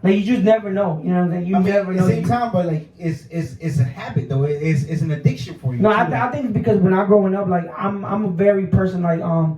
Like you just never know. You know what I'm saying? You never at know. the same time, but like it's a habit though. It's an addiction for you. No, too, I think it's because when I growing up, like I'm a very person like I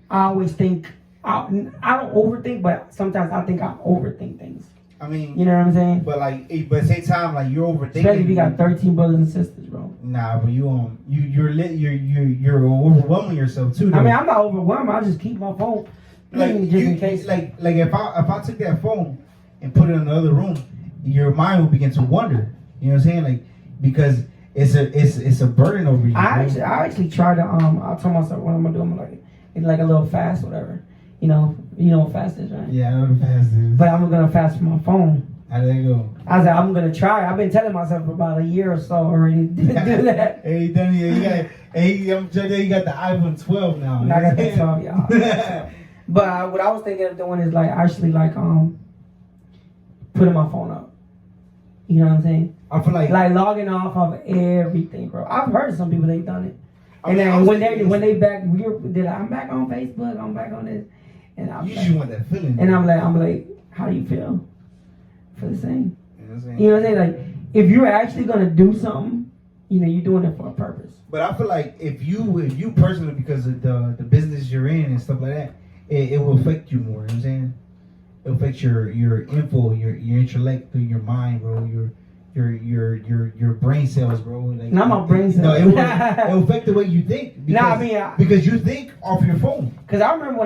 always think I don't overthink, but sometimes I think I overthink things. I mean, You know what I'm saying? but like, but at the same time, like you're overthinking. Especially if you got 13 brothers and sisters, bro. Nah, but you're overwhelming yourself too. Though. I mean, I'm not overwhelmed. I just keep my phone like just in case. Like if I took that phone and put it in the other room, your mind will begin to wonder. You know what I'm saying? Like because it's a burden over you. I actually try to I told myself what I'm gonna do. I'm like it's like a little fast, whatever. You know what fast is, right? Yeah, I know what fast is. But I'm gonna fast for my phone. How did that go? I was like, I'm gonna try. I've been telling myself for about a year or so already to do that. Hey, Danny, I'm telling you got the iPhone 12 now. I got the 12, y'all. But what I was thinking of doing is like actually like putting my phone up. You know what I'm saying? I feel like logging off of everything, bro. I've heard of some people they've done it. I And mean, then when they back, I'm back on Facebook. I'm back on this, and you just want that feeling. And I'm like, how do you feel? For the same. You know what I'm saying? You know what I'm saying? Like, if you're actually gonna do something, you're doing it for a purpose. But I feel like if you personally, because of the business you're in and stuff like that, it will affect you more. You know what I'm saying? It'll affect your info, your intellect through your mind, bro. Your brain cells, bro. Like, Not my brain cells. No, it will affect the way you think. Because, because you think off your phone. Cause I remember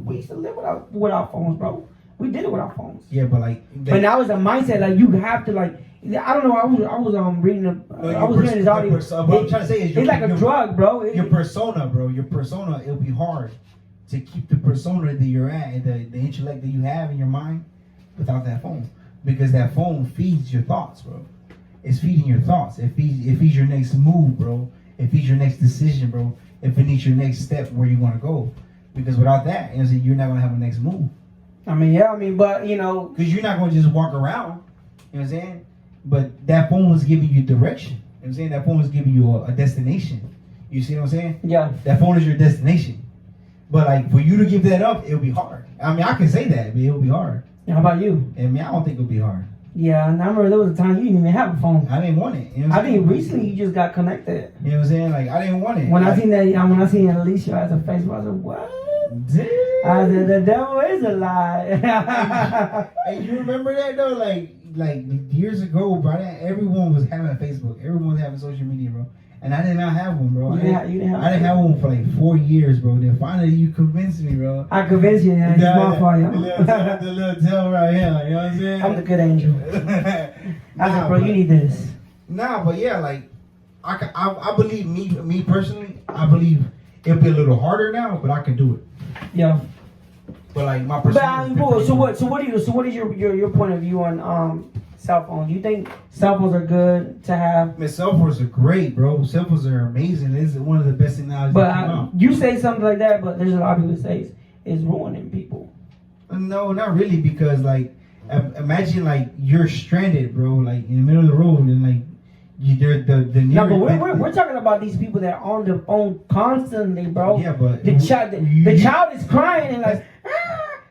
we used to live with our phones, bro. We did it with our phones. Yeah, but like. But now it's a mindset like you have to like. I don't know. I was reading. I was hearing this audio. What I'm trying to say is it's like a drug, bro. Your persona, bro. Your persona. It'll be hard to keep the persona that you're at and the intellect that you have in your mind without that phone, because that phone feeds your thoughts, bro. It's feeding your thoughts. It feeds your next move, bro. It feeds your next decision, bro. It feeds your next step where you want to go. Because without that, you're not gonna have a next move. But because you're not gonna just walk around. You know what I'm saying? But that phone was giving you direction. You know what I'm saying? That phone was giving you a destination. You see what I'm saying? Yeah. That phone is your destination. But like for you to give that up, it'll be hard. I mean, I can say that, but it'll be hard. How about you? I mean, I don't think it'll be hard. Yeah, and I remember there was a time you didn't even have a phone. I didn't want it. You know I think recently you just got connected. You know what I'm saying? Like I didn't want it. When I seen Alicia as a Facebook, I said, what? Damn. I said, the devil is a lie. Hey, you remember that though? Like years ago, bro, everyone was having a Facebook. Everyone was having social media, bro. And I did not have one, bro. I didn't have one for like 4 years, bro. Then finally you convinced me, bro. I convinced you, yeah. It's my fault, the little tail right here, you know what I'm saying? I'm the good angel. I said, bro, you need this. Nah, but yeah, like I believe me personally, I believe it'll be a little harder now, but I can do it. Yeah. But like my perspective. So what is your point of view on cell phones? Do you think cell phones are good to have? Man, cell phones are great, bro. Cell phones are amazing. It's one of the best technologies that came out. You say something like that, but there's a lot of people that say it's ruining people. No, not really, because like imagine like you're stranded, bro, like in the middle of the road, and like No, but we're talking about these people that are on the phone constantly, bro. Yeah, but the child is crying and like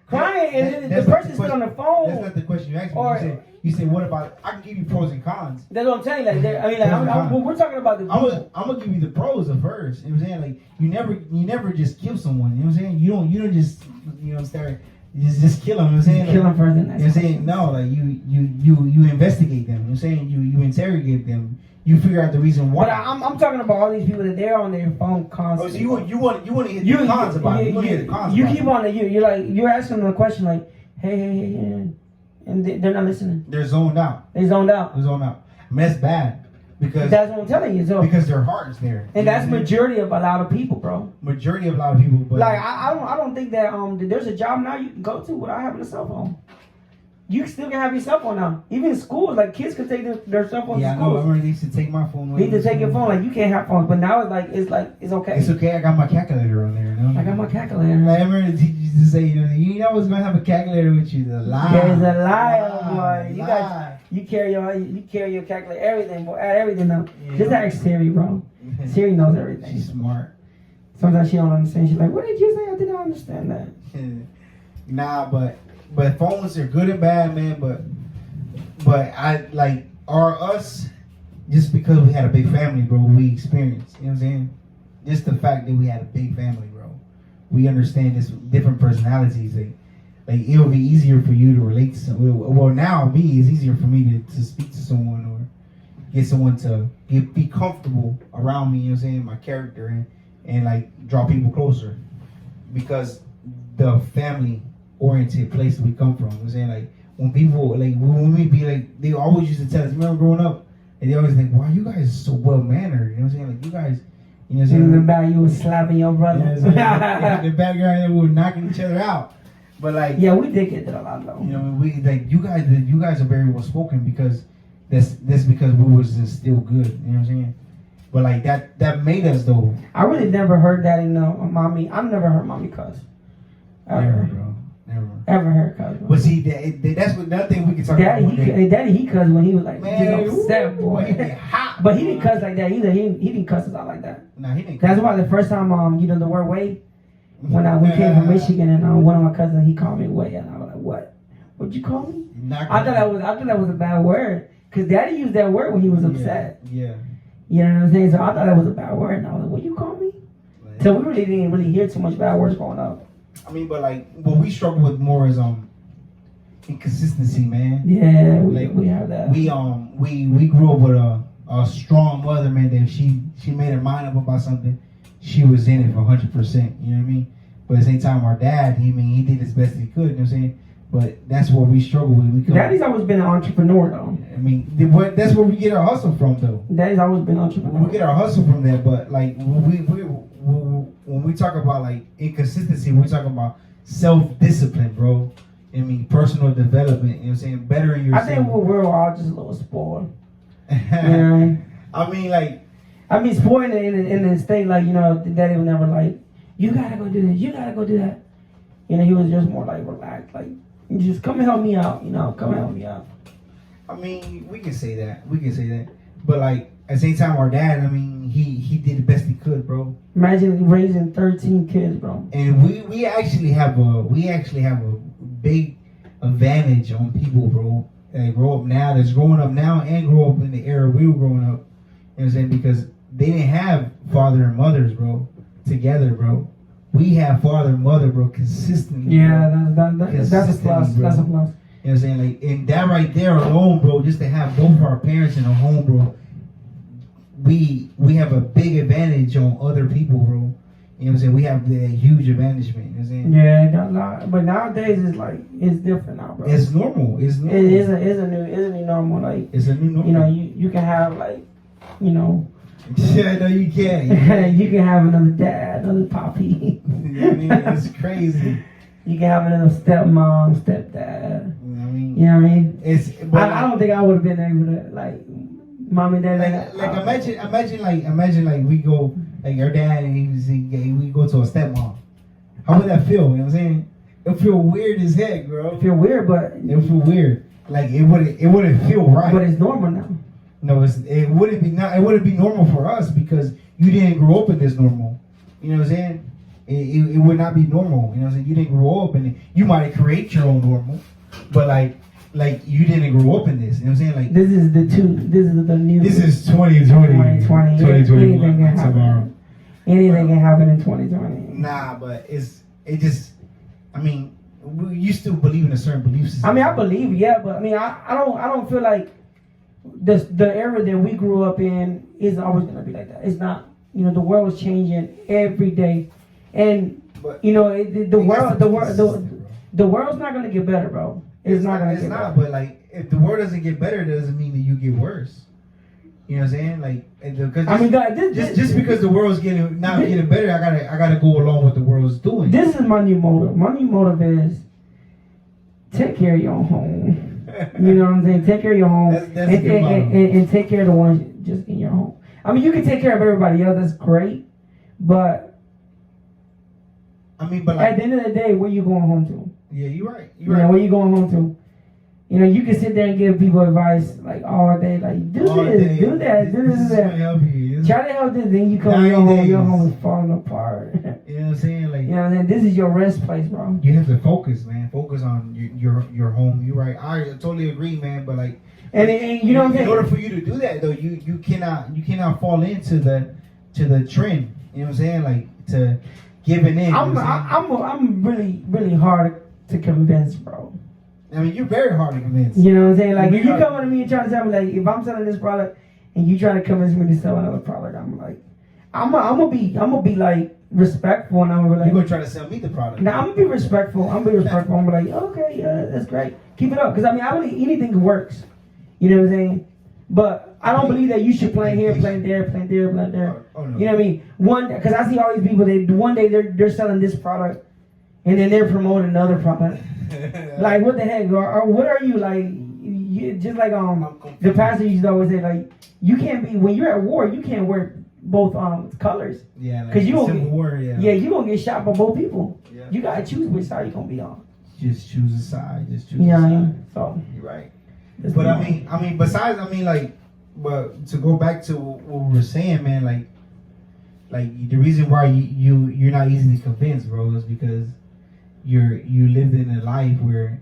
crying, and the person's still on the phone. That's not the question you asked me. You say what about? I can give you pros and cons. That's what I'm saying. Like, we're talking about the. I'm gonna give you the pros at first. You know what I'm saying? Like, you never just kill someone. You know what I'm saying? You don't just start. You just kill them. You know what I'm saying? Kill them first. You know what I'm saying? No, like you investigate them. You know what I'm saying? You interrogate them. You figure out the reason why. But I'm talking about all these people that they're on their phone constantly. Oh, so you want to hear the cons about it. You want to hear the cons. You keep on you're asking them a question like, hey, and they're not listening. They're zoned out. They zoned out. I mean, that's bad. Because that's what I'm telling you. So because their heart is there, and that's majority of a lot of people, bro. Majority of a lot of people, but like I don't think that there's a job now you can go to without having a cell phone. You still can have your cell phone now. Even in schools, like kids can take their cell phone to school. Yeah, I know. I remember they used to take my phone. They used to take your phone. Like you can't have phones, but now it's okay. It's okay. I got my calculator on there. You know? I got my calculator. I remember the teacher used to say, you know what's gonna have a calculator with you? The lie. There's a lie, boy. You carry your calculator, everything, boy. Add everything up. Yeah. Just ask Siri, bro. Siri knows everything. She's smart. Sometimes she don't understand. She's like, "What did you say? I didn't understand that." Nah, but but phones are good and bad, man. But I like are us just because we had a big family, bro. We experienced, you know what I'm saying? Just the fact that we had a big family, bro. We understand this different personalities. Like it'll be easier for you to relate to someone. Well, now me, it's easier for me to speak to someone or get someone to be comfortable around me. You know what I'm saying? My character and like draw people closer because the family oriented place that we come from. You know what I'm saying? Like when people like when we be like they always used to tell us. Remember growing up, and they always think, "Wow, you guys are so well mannered." You know what I'm saying? Like you guys. You know what I'm saying? In the back, you was slapping your brother. You know what I'm saying? In the background, we were knocking each other out. But like, yeah, we did get that a lot though. you know, we like you guys are very well spoken because that's because we was still good. You know what I'm saying? But like that made us though. I really never heard that in mommy. I've never heard mommy cuss. Never, bro. Never. Ever heard cuss. But see, that's another thing we can talk Daddy, about. Daddy, he cussed when he was like Man, just upset, boy. he get hot. But he didn't cuss like that either. He didn't cuss us out like that. Nah, he didn't. That's why the first time the word way, when we came from Michigan and one of my cousins he called me way and I was like, what? What'd you call me? I thought that was a bad word because Daddy used that word when he was upset. Yeah. You know what I'm saying? So I thought that was a bad word and I was like, what you call me? So we really didn't hear too much bad words growing up. I mean, but like what we struggle with more is inconsistency, man. Yeah, like, we have that. We grew up with a strong mother, man. That she made her mind up about something, she was in it for 100%. You know what I mean? But at the same time, our dad, he did his best he could. You know what I'm saying? But that's what we struggle with. Daddy's always been an entrepreneur, though. I mean, that's where we get our hustle from, though. Daddy's always been an entrepreneur. We get our hustle from that, but like when we talk about like inconsistency, we talk about self-discipline, bro. I mean, personal development. You know what I'm saying? Bettering yourself. I think we're all just a little spoiled. You know? I mean, like. I mean, spoiled in the state, like, you know, Daddy was never like, you gotta go do this, you gotta go do that. You know, he was just more like relaxed, like, just come and help me out, you know, come and help me out. I mean, we can say that. But like at the same time, our dad, I mean, he did the best he could, bro. Imagine raising 13 kids, bro. And we actually have a big advantage on people, bro. That grow up now, that's growing up now, and grow up in the era we were growing up. You know what I'm saying? Because they didn't have father and mothers, bro, together, bro. We have father and mother, bro, consistently. Yeah, that's a plus. Bro. That's a plus. You know what I'm saying? Like, and that right there alone, bro, just to have both of our parents in a home, bro, we have a big advantage on other people, bro. You know what I'm saying? We have that huge advantage, man. You know what I'm saying? Yeah, but nowadays it's like it's different now, bro. It's normal. It's normal. It is a new normal. Like it's a new normal. You know, you can have like, you know. Yeah, no, you can't. You can have another dad, another poppy. You know what I mean? It's crazy. You can have another stepmom, stepdad. You know what I mean? You know what I mean? I don't think I would have been able to like mom and dad. Imagine like we go like your dad and we go to a stepmom. How would that feel? You know what I'm saying? It'll feel weird as heck, bro. It feel weird, but it'll feel weird. Like it wouldn't feel right. But it's normal now. No, it wouldn't be normal for us because you didn't grow up in this normal. You know what I'm saying? It would not be normal. You know what I'm saying? You didn't grow up in it. You might create your own normal, but like you didn't grow up in this. You know what I'm saying? Like this is the new. This is 2020. 2021. Anything can happen. Tomorrow. Anything can happen in 2020. Nah, but I mean, you still believe in a certain belief system. I mean, I believe, yeah, but I mean, I don't feel like the era that we grew up in is always gonna be like that. It's not. You know, the world is changing every day, and you know the world's not gonna get better, bro. It's not gonna get better. But like, if the world doesn't get better, it doesn't mean that you get worse. You know what I'm saying? Like, just because the world's getting better, I gotta go along with the world's doing. This is my new motive. My new motive is take care of your own home. You know what I'm saying? Take care of your home and take care of the ones just in your home. I mean, you can take care of everybody else. That's great, but I mean, but at the end of the day, where you going home to? Yeah, you're right. Where you going home to? You know, you can sit there and give people advice like all day, like do All this, day. do that, do this, This do is gonna that. help you. Try to help this, then you come 9 your home, days. your home is falling apart. You know what I'm saying? Like, You know what I'm saying? This is your rest place, bro. you have to focus, man. Focus on your home. You're right. I totally agree, man. But like, And you know what I'm in saying? order for you to do that, though, you cannot fall into the trend. You know what I'm saying? Like to giving in. I'm really hard to convince, bro. I mean, you're very hard to convince. You know what I'm saying? Like, if you Yeah. come to me and try to tell me, like, if I'm selling this product and you trying to convince me to sell another product, I'm like, I'm gonna be like respectful, and I'm gonna be You're like, gonna try to sell me the product. now I'm gonna be respectful. I'm gonna be respectful. I'm gonna be like, okay, yeah, that's great. Keep it up, because I mean, I believe anything works. You know what I'm saying? But I don't believe that you should play here, play there, play there, play there. Oh, no. You know what I mean? Because I see all these people. One day they're selling this product, and then they're promoting another product. Like, what the heck? Or what are you like? Just like the pastor used to always say, like, you can't be, when you're at war, you can't wear both colors. Yeah, like 'Cause you Civil gonna get- War, Yeah, you gonna get shot by both people. Yeah. You gotta choose which side you gonna be on. Just choose a side. Just choose You know a what I side. mean? So, You're right. that's But my- I mean, besides, but to go back to what we were saying, man, like the reason why you're not easily convinced, bro, is because you lived in a life where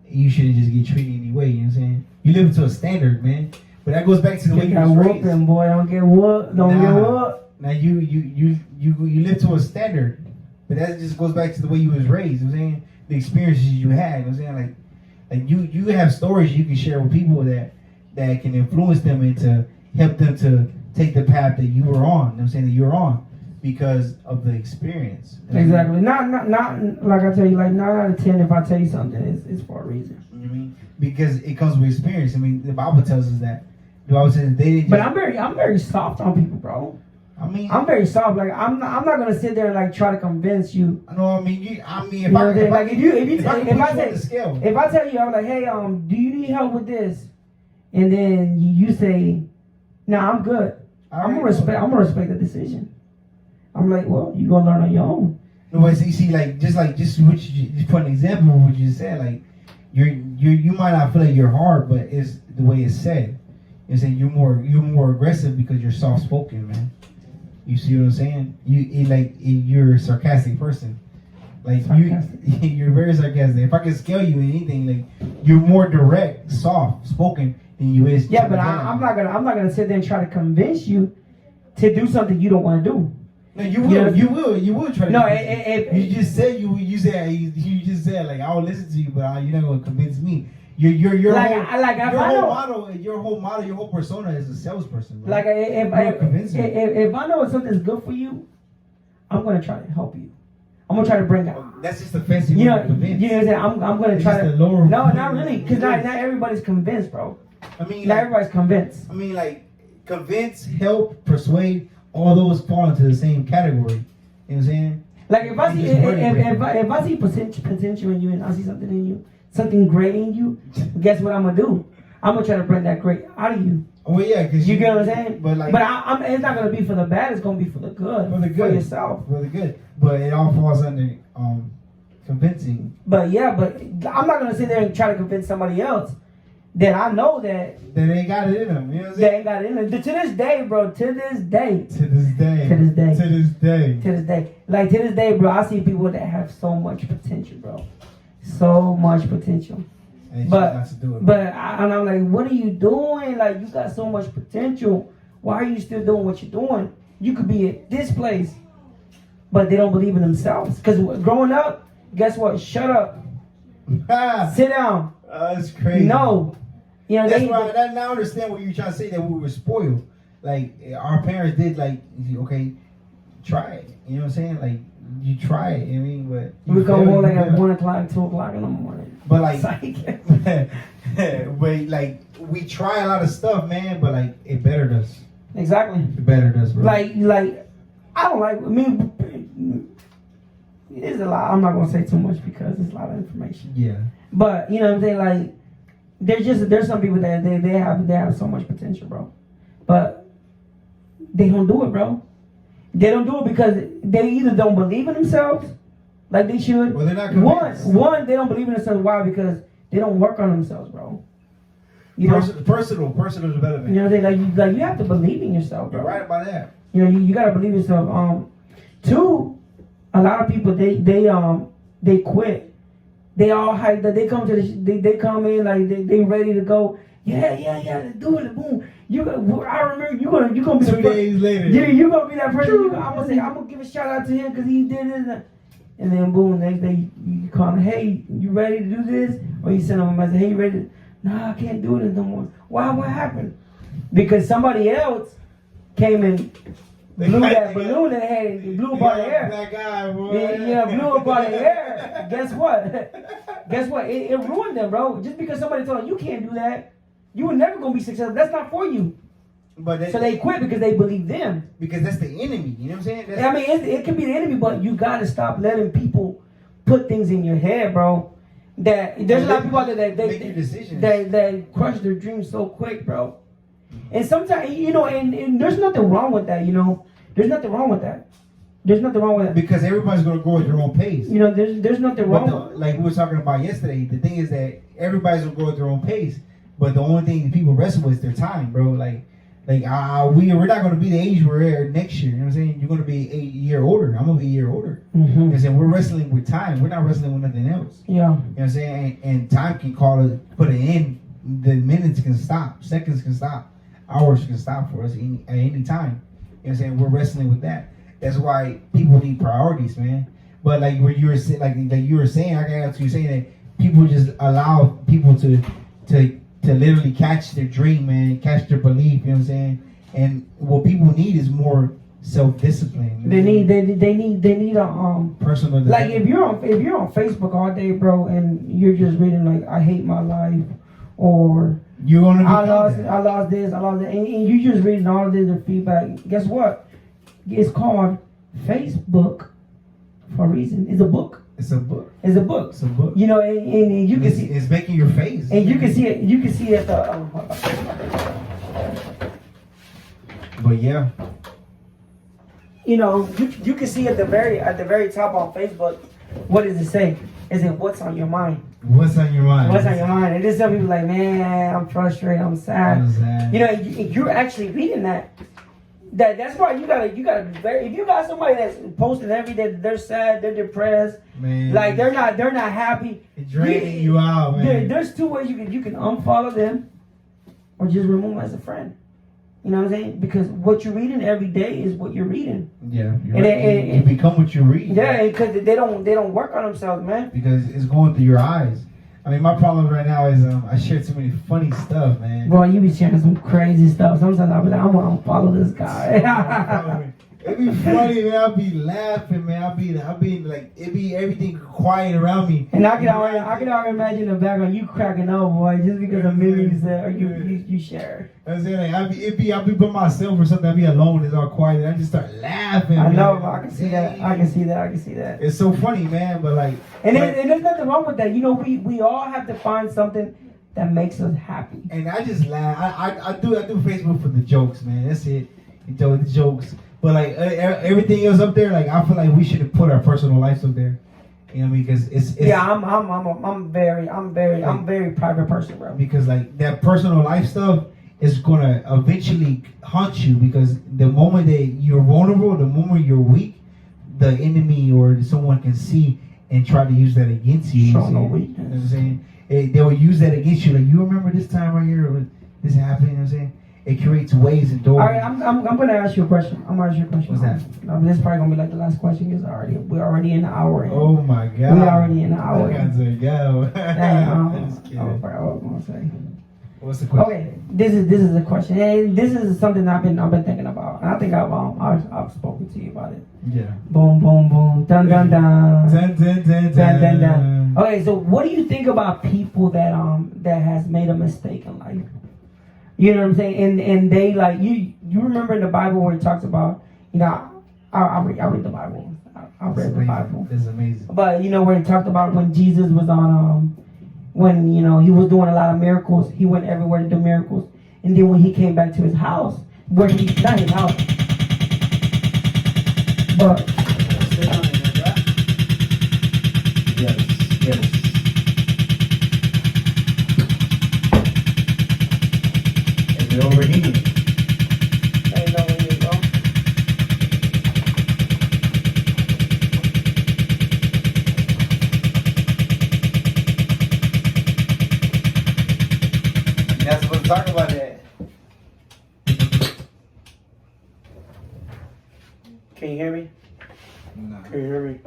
you shouldn't just get treated anyway. You know what I'm saying? You live to a standard, man. But that goes back to the way Get you that was raised. whooping, boy. Don't get whooped. Don't get Nah. whooped. Now you live to a standard, but that just goes back to the way you was raised. You know what I'm saying? The experiences you had. You know what I'm saying? Like you have stories you can share with people that can influence them and to help them to take the path that you were on. You know what I'm saying? That you're on because of the experience. Exactly. Not like I tell you, like 9 out of 10. If I tell you something, it's for a reason. You know what I mean? Because it comes with experience. I mean, the Bible tells us that. The Bible says they didn't. But I'm very soft on people, bro. I mean, I'm very soft. Like I'm not gonna sit there and like try to convince you. No, I mean, if You know what I'm saying? Like if I if I say, on the scale, if I tell you, I'm like, hey, do you need help with this? And then you say, nah, I'm good. I'm gonna respect the decision. I'm like, well, you gonna learn on your own. No, but see, like just what just put an example of what you said, like you might not feel like you're hard, but it's the way it's said. You're saying you're more aggressive because you're soft spoken, man. You see what I'm saying? You're a sarcastic person. Like Sarcastic. you're very sarcastic. If I can scale you in anything, like you're more direct, soft spoken than you is. Yeah, but I'm not gonna sit there and try to convince you to do something you don't want to do. No, you will. Yeah. You will try to. No, you just said you just said like I'll listen to you, but you're not gonna convince me. Your whole model, your whole persona is a salesperson. Bro. Like You're not convincing me. if I know something's good for you, I'm gonna try to help you. I'm gonna try to bring out. That's just a fancy You word know, to convince. you know what I'm saying? I'm gonna It's try just to. a lower- No, not really, because not everybody's convinced, bro. I mean, Not like, everybody's convinced. like convince, help, persuade, all those fall into the same category. You know what I'm saying? Like if I see Just wording if I see potential in you and I see something in you, something great in you, guess what I'm gonna do? I'm gonna try to bring that great out of you. Oh yeah, because You get what I'm saying? But like, it's not gonna be for the bad. It's gonna be for the good. For the good. For yourself. really good. But it all falls under convincing. But I'm not gonna sit there and try to convince somebody else that I know that That ain't got it in them. You know what I'm they saying? ain't got it in it. To this day, bro. To this day. To this day. To this day. To this day. To this day. Like to this day, bro. I see people that have so much potential, bro. So much potential. And But not to do it. and I'm like, what are you doing? Like you got so much potential. Why are you still doing what you're doing? You could be at this place, but they don't believe in themselves. Because growing up, guess what? Shut up. Sit down. That's crazy. No. You know, That's why I now understand what you're trying to say, that we were spoiled. Like our parents did, like, okay, try it. You know what I'm saying? Like you try it, you know what I mean? But you we come fail, home like you at fail. 1 o'clock, 2 o'clock in the morning. But like Psych. but like we try a lot of stuff, man, but like it bettered us. Exactly. It bettered us, bro. Like I don't like. I mean, it's a lot. I'm not gonna say too much because it's a lot of information. Yeah. But you know what I'm saying? Like there's some people that they have so much potential, bro. But they don't do it, bro. They don't do it because they either don't believe in themselves like they should. Well, they're not convinced. One, they don't believe in themselves. Why? Because they don't work on themselves, bro. You know, personal development. you know, like you have to believe in yourself, bro. You're right about that. You know, you gotta believe yourself. Two, a lot of people they quit. They all hyped up. They come to they come in like they ready to go. Yeah, do it, boom. I remember you gonna be 2 days later. You gonna be that person. I'm gonna give a shout out to him because he did it. And then boom, next day you call him, hey, you ready to do this? Or you send him a message, hey, you ready? Nah, I can't do this no more. Why? What happened? Because somebody else came and blew that balloon in the head. Blew up out the air. That guy, boy. Yeah, blew up out the air. Guess what? Guess what? It ruined them, bro. Just because somebody told them you can't do that, you were never gonna be successful. That's not for you. But so they quit because they believe them. Because that's the enemy. You know what I'm saying? I mean, it can be the enemy, but you gotta stop letting people put things in your head, bro. That there's a lot of people out there that crush their dreams so quick, bro. And sometimes, you know, and there's nothing wrong with that, you know. There's nothing wrong with that. There's nothing wrong with that. Because everybody's going to go at their own pace. You know, there's nothing wrong with like we were talking about yesterday, the thing is that everybody's going to go at their own pace. But the only thing that people wrestle with is their time, bro. We're not going to be the age we're at next year. You know what I'm saying? You're going to be a year older. I'm going to be a year older. Mm-hmm. You know what I'm saying? We're wrestling with time. We're not wrestling with nothing else. Yeah. You know what I'm saying? And time can put an end. The minutes can stop. Seconds can stop. Hours can stop for us at any time. You know what I'm saying? We're wrestling with that. That's why people need priorities, man. But like what you were saying, like you were saying, I got to you saying that people just allow people to literally catch their dream, man, catch their belief. You know what I'm saying? And what people need is more self-discipline. They need a personal. Like if you're on Facebook all day, bro, and you're just reading like I hate my life, or you're gonna I lost this, and you just reading all of this feedback. Guess what? It's called Facebook for a reason. It's a book. It's a book. It's a book. It's a book. You know, and you can see it's making your face. And you can see it. You can see it. But yeah. You know, you can see at the very top on Facebook. What does it say? Is it what's on your mind? What's on your mind? What's on your mind? And there's some people like, man, I'm frustrated. I'm sad. You know, you're actually reading that. That's why you gotta be very. If you got somebody that's posting every day that they're sad, they're depressed, man, like they're not happy. It's draining you out, man. There's two ways you can unfollow them, or just remove them as a friend. You know what I'm saying? Because what you're reading every day is what you're reading. Yeah, you become what you read. Yeah, because they don't work on themselves, man. Because it's going through your eyes. I mean, my problem right now is I share too many funny stuff, man. Boy, you be sharing some crazy stuff. Sometimes I'll be like, I'm gonna unfollow this guy. It be funny, man. I'll be laughing, man. I'll be like, it be everything quiet around me. And I can already imagine the background you cracking up, boy, just because of memes that or you share. I'm saying, like, I'll be by myself or something. I'll be alone. It's all quiet. And I just start laughing. I know. I can see that. It's so funny, man. But like, and there's nothing wrong with that. You know, we all have to find something that makes us happy. And I just laugh. I do Facebook for the jokes, man. That's it. The jokes. But like everything else up there, like I feel like we should have put our personal lives up there. You know what I mean? Because it's yeah. I'm very private person, bro. Because like that personal life stuff is gonna eventually haunt you. Because the moment that you're vulnerable, the moment you're weak, the enemy or someone can see and try to use that against you. Show no weakness. You know what I'm saying? They will use that against you. Like, you remember this time right here when this happened? You know what I'm saying? It creates ways and doors. All right, I'm gonna ask you a question. What's that? This is probably gonna be like the last question because we're already in the hour. Oh my God. We're already in the hour. I got to go. Just kidding. I forgot what I was gonna say. What's the question? Okay, this is the question. Hey, this is something I've been thinking about, and I think I've spoken to you about it. Yeah. Boom, boom, boom, dun dun dun, dun dun dun dun dun dun. Okay, so what do you think about people that has made a mistake in life? You know what I'm saying? And they like you remember in the Bible where it talks about, you know, I read the Bible. I read the Bible. That's amazing. But you know where it talked about when Jesus was on when, you know, he was doing a lot of miracles, he went everywhere to do miracles. And then when he came back to his house, not his house, but yes. They're overheating. Ain't no way you go. You're not supposed to talk about that. Can you hear me? No. Can you hear me?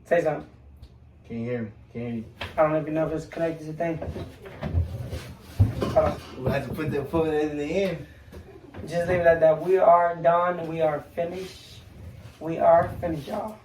Say something. Can you hear me? Can you hear me? I don't even know if it's connected to the thing. Hold on. We'll have to put that phone in the end. Just leave it at that. We are done. We are finished. We are finished, y'all.